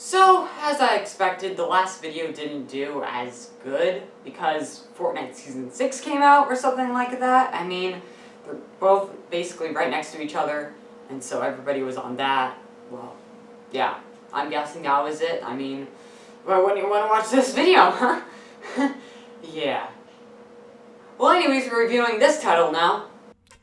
So, as I expected, the last video didn't do as good because Fortnite Season 6 came out or something like that. I mean, they're both basically right next to each other, and so everybody was on that. Well, yeah, I'm guessing that was it. I mean, why wouldn't you want to watch this video, huh? Yeah. Well, anyways, we're reviewing this title now.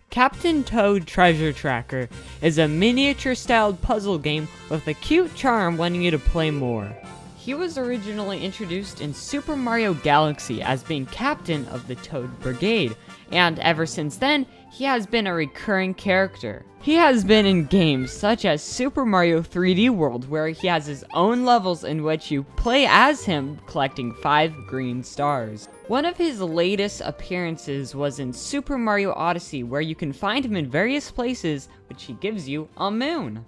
Captain Toad Treasure Tracker is a miniature-styled puzzle game with a cute charm wanting you to play more. He was originally introduced in Super Mario Galaxy as being captain of the Toad Brigade, and ever since then, he has been a recurring character. He has been in games such as Super Mario 3D World, where he has his own levels in which you play as him, collecting 5 green stars. One of his latest appearances was in Super Mario Odyssey, where you can find him in various places, which he gives you a moon.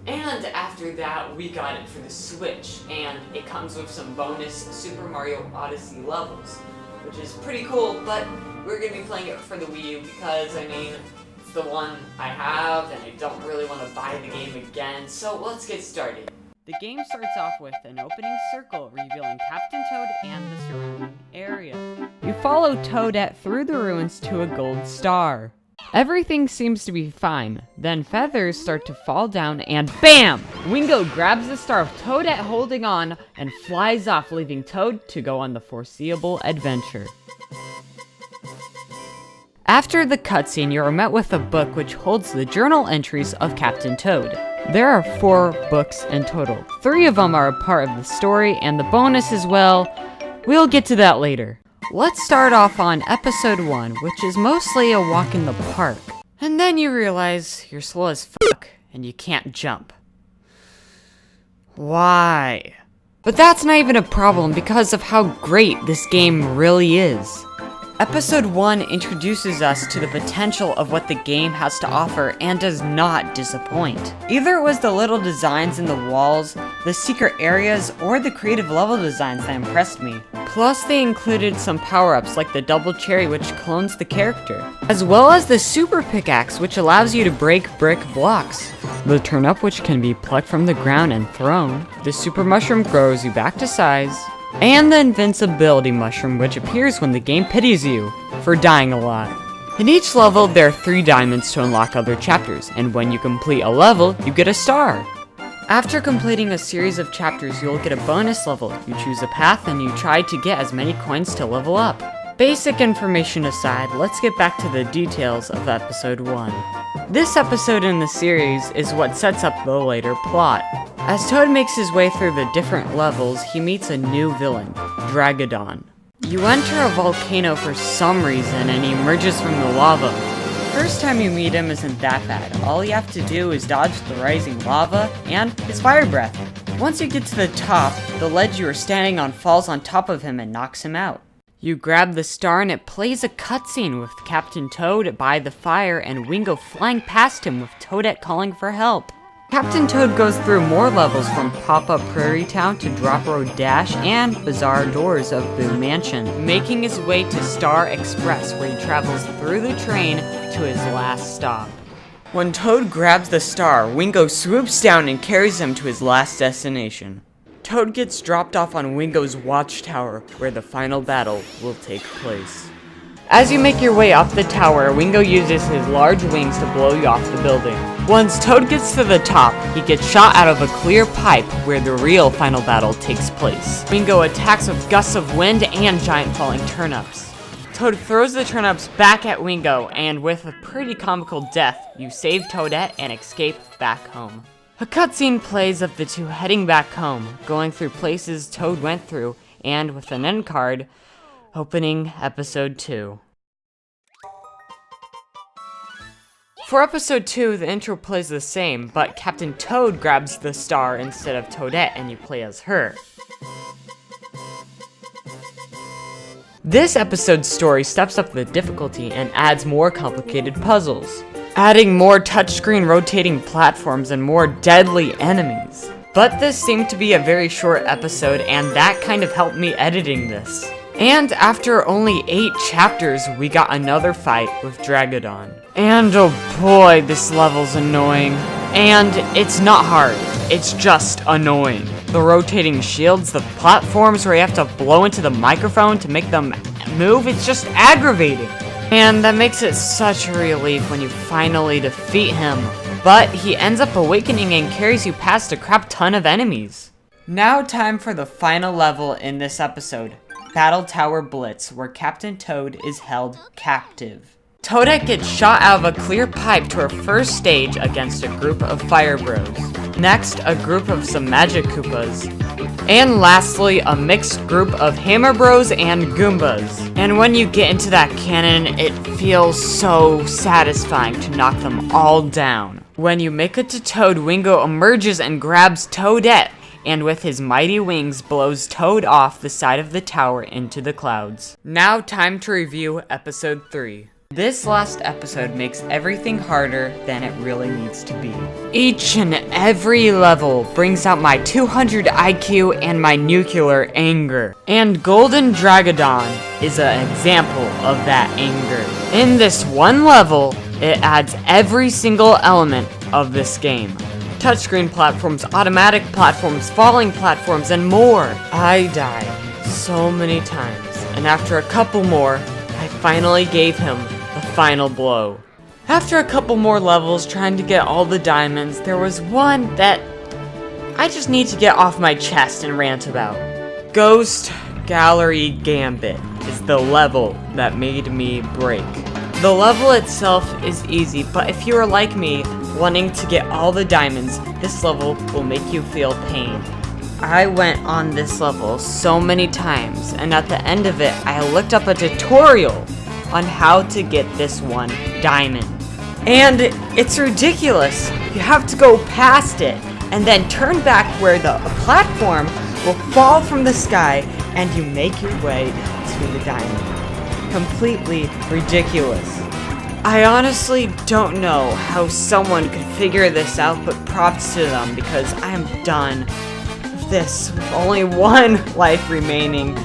And after that, we got it for the Switch, and it comes with some bonus Super Mario Odyssey levels, which is pretty cool, but we're going to be playing it for the Wii U because, I mean, it's the one I have, and I don't really want to buy the game again, so let's get started. The game starts off with an opening circle revealing Captain Toad and the surrounding area. You follow Toadette through the ruins to a gold star. Everything seems to be fine, then feathers start to fall down and BAM! Wingo grabs the star of Toadette holding on and flies off, leaving Toad to go on the foreseeable adventure. After the cutscene, you are met with a book which holds the journal entries of Captain Toad. There are 4 books in total. 3 of them are a part of the story, and the bonus as well. We'll get to that later. Let's start off on episode 1, which is mostly a walk in the park. And then you realize you're slow as fuck, and you can't jump. Why? But that's not even a problem because of how great this game really is. Episode 1 introduces us to the potential of what the game has to offer and does not disappoint. Either it was the little designs in the walls, the secret areas, or the creative level designs that impressed me. Plus they included some power-ups like the double cherry which clones the character, as well as the super pickaxe which allows you to break brick blocks, the turnip which can be plucked from the ground and thrown, the super mushroom grows you back to size, and the invincibility mushroom which appears when the game pities you for dying a lot. In each level there are 3 diamonds to unlock other chapters, and when you complete a level, you get a star. After completing a series of chapters, you'll get a bonus level. You choose a path and you try to get as many coins to level up. Basic information aside, let's get back to the details of episode 1. This episode in the series is what sets up the later plot. As Toad makes his way through the different levels, he meets a new villain, Dragodon. You enter a volcano for some reason and he emerges from the lava. First time you meet him isn't that bad. All you have to do is dodge the rising lava and his fire breath. Once you get to the top, the ledge you are standing on falls on top of him and knocks him out. You grab the star and it plays a cutscene with Captain Toad by the fire and Wingo flying past him with Toadette calling for help. Captain Toad goes through more levels from Pop-Up Prairie Town to Drop Road Dash and Bizarre Doors of Boo Mansion, making his way to Star Express where he travels through the train to his last stop. When Toad grabs the star, Wingo swoops down and carries him to his last destination. Toad gets dropped off on Wingo's watchtower where the final battle will take place. As you make your way up the tower, Wingo uses his large wings to blow you off the building. Once Toad gets to the top, he gets shot out of a clear pipe where the real final battle takes place. Wingo attacks with gusts of wind and giant falling turnips. Toad throws the turnips back at Wingo, and with a pretty comical death, you save Toadette and escape back home. A cutscene plays of the two heading back home, going through places Toad went through, and with an end card, opening episode 2. For episode 2, the intro plays the same, but Captain Toad grabs the star instead of Toadette and you play as her. This episode's story steps up the difficulty and adds more complicated puzzles, adding more touchscreen rotating platforms and more deadly enemies. But this seemed to be a very short episode and that kind of helped me editing this. And after only 8 chapters, we got another fight with Dragodon. And oh boy, this level's annoying. And it's not hard. it's just annoying. The rotating shields, the platforms where you have to blow into the microphone to make them move, it's just aggravating. And that makes it such a relief when you finally defeat him. But he ends up awakening and carries you past a crap ton of enemies. Now time for the final level in this episode, Battle Tower Blitz, where Captain Toad is held captive. Toadette gets shot out of a clear pipe to her first stage against a group of Fire Bros. Next, a group of some Magic Koopas. And lastly, a mixed group of Hammer Bros and Goombas. And when you get into that cannon, it feels so satisfying to knock them all down. When you make it to Toad, Wingo emerges and grabs Toadette, and with his mighty wings blows Toad off the side of the tower into the clouds. Now time to review episode 3. This last episode makes everything harder than it really needs to be. Each and every level brings out my 200 IQ and my nuclear anger. And Golden Dragodon is an example of that anger. In this one level, it adds every single element of this game. Touchscreen platforms, automatic platforms, falling platforms, and more. I died so many times, and after a couple more, I finally gave him the final blow. After a couple more levels trying to get all the diamonds, there was one that I just need to get off my chest and rant about. Ghost Gallery Gambit is the level that made me break. The level itself is easy, but if you are like me, wanting to get all the diamonds, this level will make you feel pain. I went on this level so many times, and at the end of it, I looked up a tutorial on how to get this one diamond. And it's ridiculous. You have to go past it, and then turn back where the platform will fall from the sky, and you make your way to the diamond. Completely ridiculous. I honestly don't know how someone could figure this out, but props to them, because I am done with this. With only one life remaining,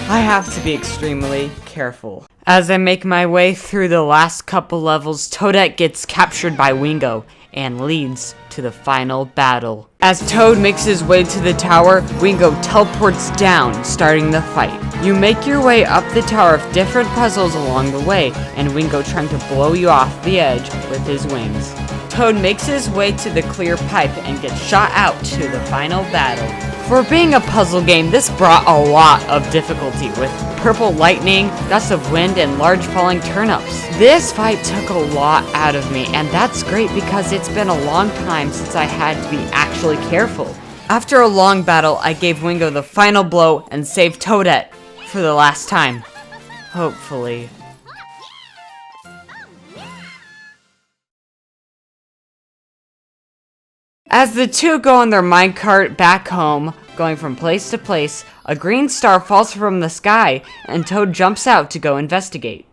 I have to be extremely careful. As I make my way through the last couple levels, Toadette gets captured by Wingo and leads to the final battle. As Toad makes his way to the tower, Wingo teleports down, starting the fight. You make your way up the tower with different puzzles along the way, and Wingo trying to blow you off the edge with his wings. Toad makes his way to the clear pipe and gets shot out to the final battle. For being a puzzle game, this brought a lot of difficulty with purple lightning, gusts of wind, and large falling turnips. This fight took a lot out of me, and that's great because it's been a long time since I had to be actually careful. After a long battle, I gave Wingo the final blow and saved Toadette for the last time. Hopefully. As the two go on their minecart back home, going from place to place, a green star falls from the sky, and Toad jumps out to go investigate.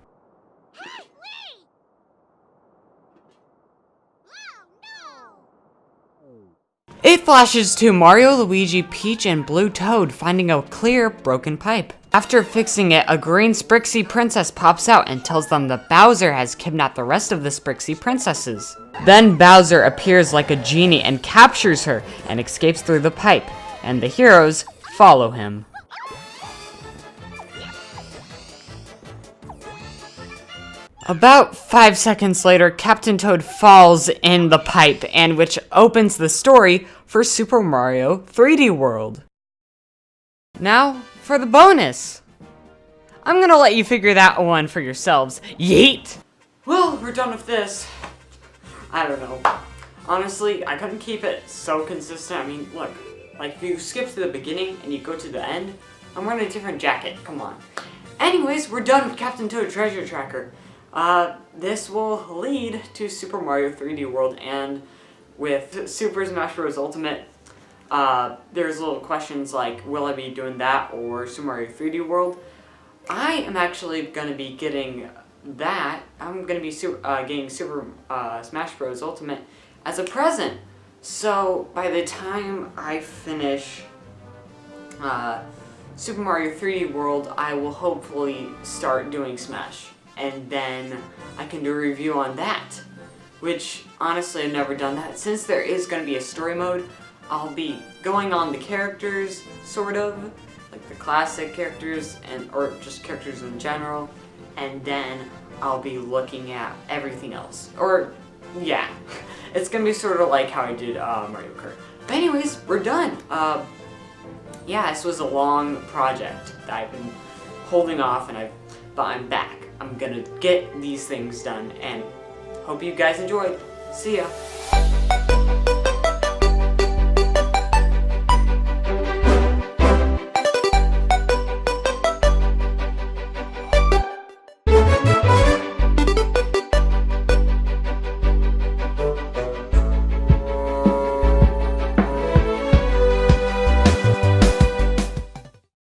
It flashes to Mario, Luigi, Peach, and Blue Toad finding a clear, broken pipe. After fixing it, a green Sprixie princess pops out and tells them that Bowser has kidnapped the rest of the Sprixie princesses. Then Bowser appears like a genie and captures her and escapes through the pipe, and the heroes follow him. About 5 seconds later, Captain Toad falls in the pipe, and which opens the story for Super Mario 3D World. Now, for the bonus. I'm gonna let you figure that one for yourselves. Yeet! Well, we're done with this. I don't know. Honestly, I couldn't keep it so consistent. I mean, look, like if you skip to the beginning and you go to the end, I'm wearing a different jacket, come on. Anyways, we're done with Captain Toad Treasure Tracker. This will lead to Super Mario 3D World, and with Super Smash Bros. Ultimate, there's little questions like, will I be doing that or Super Mario 3D World? I am actually going to be getting that. I'm going to be getting Super Smash Bros. Ultimate as a present. So, by the time I finish Super Mario 3D World, I will hopefully start doing Smash. And then I can do a review on that. Which, honestly, I've never done that. Since there is going to be a story mode, I'll be going on the characters, sort of, like the classic characters, or just characters in general, and then I'll be looking at everything else. Or, yeah, it's gonna be sort of like how I did Mario Kart. But anyways, we're done. Yeah, this was a long project that I've been holding off, but I'm back. I'm gonna get these things done, and hope you guys enjoyed. See ya.